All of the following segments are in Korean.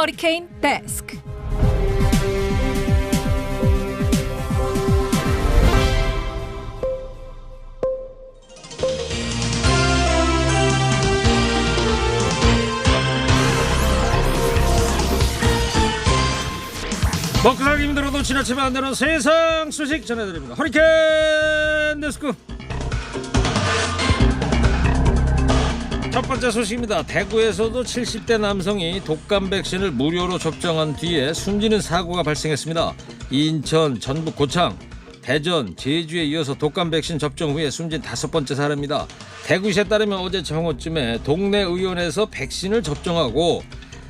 허리케인 데스크. 먹고 살기 힘들어도 지나치면 안 되는 세상 소식 전해드립니다. 허리케인 데스크. 첫 번째 소식입니다. 대구에서도 70대 남성이 독감 백신을 무료로 접종한 뒤에 숨지는 사고가 발생했습니다. 인천, 전북, 고창, 대전, 제주에 이어서 독감 백신 접종 후에 숨진 5번째 사례입니다. 대구시에 따르면 어제 정오쯤에 동네 의원에서 백신을 접종하고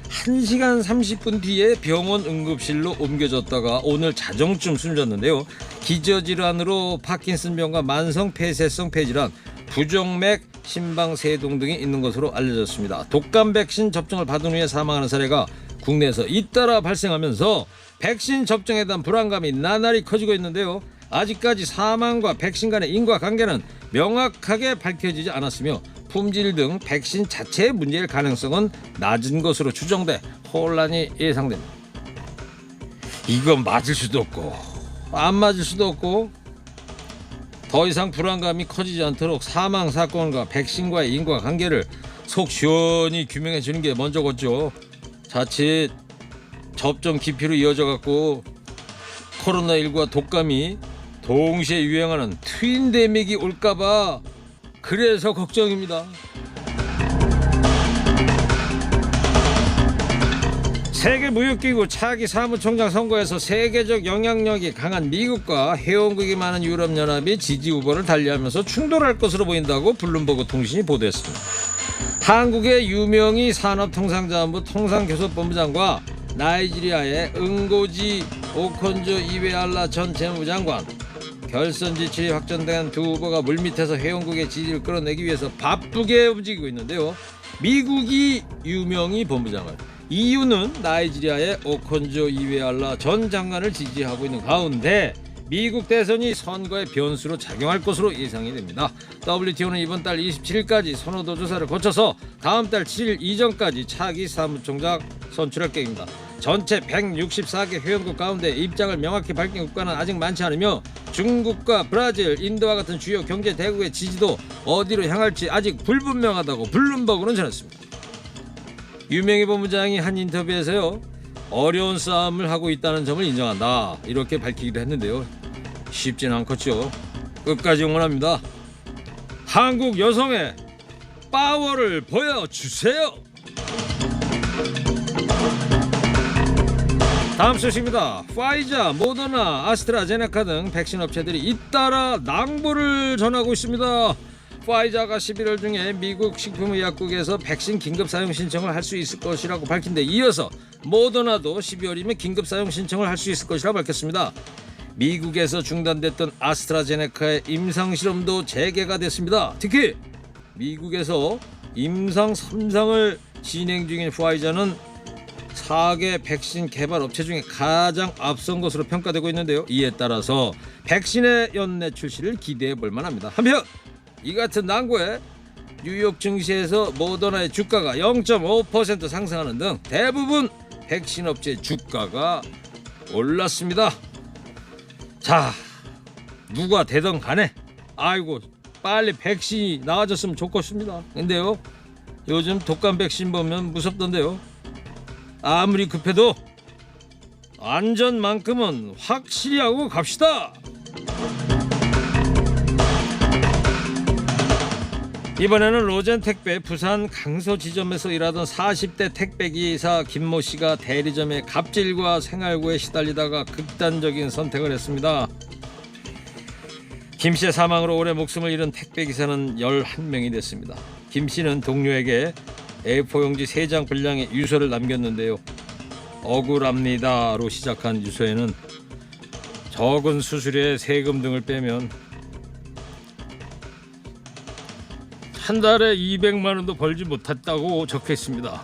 1시간 30분 뒤에 병원 응급실로 옮겨졌다가 오늘 자정쯤 숨졌는데요. 기저질환으로 파킨슨병과 만성 폐쇄성 폐질환, 부정맥, 심방세동 등이 있는 것으로 알려졌습니다. 독감 백신 접종을 받은 후에 사망하는 사례가 국내에서 잇따라 발생하면서 백신 접종에 대한 불안감이 나날이 커지고 있는데요. 아직까지 사망과 백신 간의 인과관계는 명확하게 밝혀지지 않았으며 품질 등 백신 자체의 문제일 가능성은 낮은 것으로 추정돼 혼란이 예상됩니다. 이건 맞을 수도 없고 안 맞을 수도 없고 더 이상 불안감이 커지지 않도록 사망 사건과 백신과의 인과관계를 속 시원히 규명해 주는 게 먼저겠죠. 자칫 접종 기피로 이어져 갖고 코로나19와 독감이 동시에 유행하는 트윈데믹이 올까봐 그래서 걱정입니다. 세계무역기구 차기 사무총장 선거에서 세계적 영향력이 강한 미국과 회원국이 많은 유럽연합이 지지 후보를 달리하면서 충돌할 것으로 보인다고 블룸버그 통신이 보도했습니다. 한국의 유명희 산업통상자원부 통상교섭본부장과 나이지리아의 응고지 오콘조 이웨알라 전 재무장관, 결선 지출이 확정된 두 후보가 물밑에서 회원국의 지지를 끌어내기 위해서 바쁘게 움직이고 있는데요. 미국이 유명희 본부장을, EU는 나이지리아의 오콘조 이웨알라 전 장관을 지지하고 있는 가운데 미국 대선이 선거의 변수로 작용할 것으로 예상이 됩니다. WTO는 이번 달 27일까지 선호도 조사를 거쳐서 다음 달 7일 이전까지 차기 사무총장 선출할 계획입니다. 전체 164개 회원국 가운데 입장을 명확히 밝힌 국가는 아직 많지 않으며 중국과 브라질, 인도와 같은 주요 경제 대국의 지지도 어디로 향할지 아직 불분명하다고 블룸버그는 전했습니다. 유명희 본부장이 한 인터뷰에서요, 어려운 싸움을 하고 있다는 점을 인정한다, 이렇게 밝히기도 했는데요. 쉽진 않겠죠. 끝까지 응원합니다. 한국 여성의 파워를 보여주세요. 다음 소식입니다. 파이자, 모더나, 아스트라제네카 등 백신 업체들이 잇따라 낭보를 전하고 있습니다. 파이자가 11월 중에 미국 식품의약국에서 백신 긴급 사용 신청을 할 수 있을 것이라고 밝힌 데 이어서 모더나도 12월이면 긴급 사용 신청을 할 수 있을 것이라고 밝혔습니다. 미국에서 중단됐던 아스트라제네카의 임상실험도 재개가 됐습니다. 특히 미국에서 임상 3상을 진행 중인 파이자는 4개 백신 개발 업체 중에 가장 앞선 것으로 평가되고 있는데요. 이에 따라서 백신의 연내 출시를 기대해 볼 만합니다. 한편 이 같은 낭보에 뉴욕 증시에서 모더나의 주가가 0.5% 상승하는 등 대부분 백신 업체 주가가 올랐습니다. 자, 누가 되던 간에 아이고 빨리 백신이 나와줬으면 좋겠습니다. 근데요, 요즘 독감 백신 보면 무섭던데요. 아무리 급해도 안전만큼은 확실히 하고 갑시다. 이번에는 로젠택배 부산 강서 지점에서 일하던 40대 택배기사 김모 씨가 대리점의 갑질과 생활고에 시달리다가 극단적인 선택을 했습니다. 김 씨의 사망으로 올해 목숨을 잃은 택배기사는 11명이 됐습니다. 김 씨는 동료에게 A4용지 3장 분량의 유서를 남겼는데요. 억울합니다로 시작한 유서에는 적은 수수료에 세금 등을 빼면 한 달에 200만 원도 벌지 못했다고 적혀 있습니다.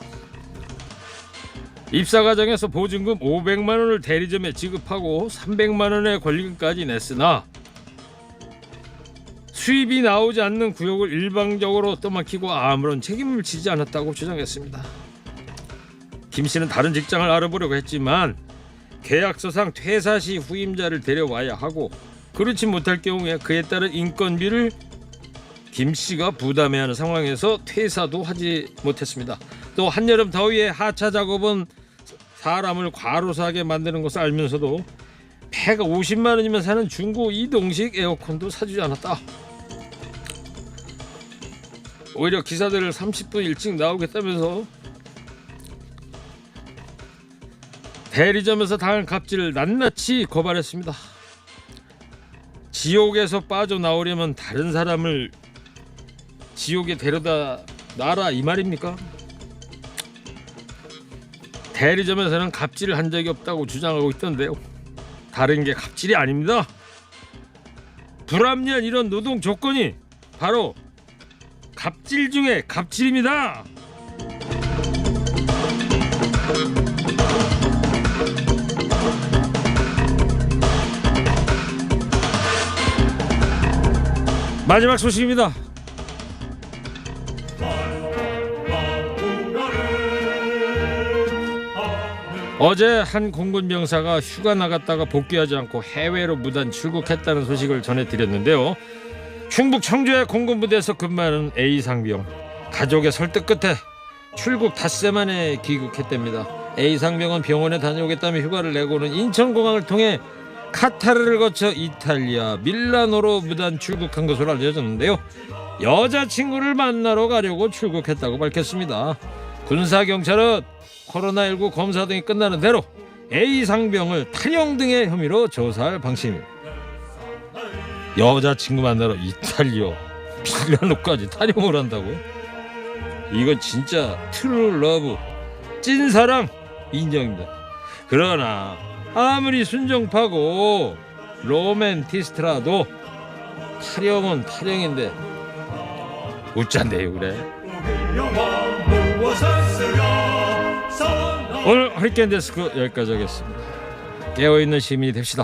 입사 과정에서 보증금 500만 원을 대리점에 지급하고 300만 원의 권리금까지 냈으나 수입이 나오지 않는 구역을 일방적으로 떠맡기고 아무런 책임을 지지 않았다고 주장했습니다. 김 씨는 다른 직장을 알아보려고 했지만 계약서상 퇴사 시 후임자를 데려와야 하고, 그렇지 못할 경우에 그에 따른 인건비를 김 씨가 부담해야 하는 상황에서 퇴사도 하지 못했습니다. 또 한여름 더위에 하차 작업은 사람을 과로사하게 만드는 것을 알면서도 폐가 50만 원이면 사는 중고 이동식 에어컨도 사주지 않았다. 오히려 기사들을 30분 일찍 나오겠다면서 대리점에서 당한 갑질을 낱낱이 고발했습니다. 지옥에서 빠져나오려면 다른 사람을 지옥에 데려다 놔라 이 말입니까? 대리점에서는 갑질을 한 적이 없다고 주장하고 있던데요. 다른 게 갑질이 아닙니다. 불합리한 이런 노동 조건이 바로 갑질 중에 갑질입니다. 마지막 소식입니다. 어제 한 공군 병사가 휴가 나갔다가 복귀하지 않고 해외로 무단 출국했다는 소식을 전해드렸는데요. 충북 청주의 공군부대에서 근무하는 A 상병, 가족의 설득 끝에 출국 닷새 만에 귀국했답니다. A 상병은 병원에 다녀오겠다며 휴가를 내고는 인천공항을 통해 카타르를 거쳐 이탈리아 밀라노로 무단 출국한 것으로 알려졌는데요. 여자친구를 만나러 가려고 출국했다고 밝혔습니다. 군사경찰은 코로나19 검사 등이 끝나는 대로 A 상병을 탈영 등의 혐의로 조사할 방침입니다. 여자친구 만나러 이탈리아 밀라노까지 탈영을 한다고요? 이건 진짜 트루 러브, 찐사랑 인정입니다. 그러나 아무리 순정파고 로맨티스트라도 탈영은 탈영인데 웃잔데요 그래. 오늘 허리케인 데스크 여기까지 하겠습니다. 깨어있는 시민이 됩시다.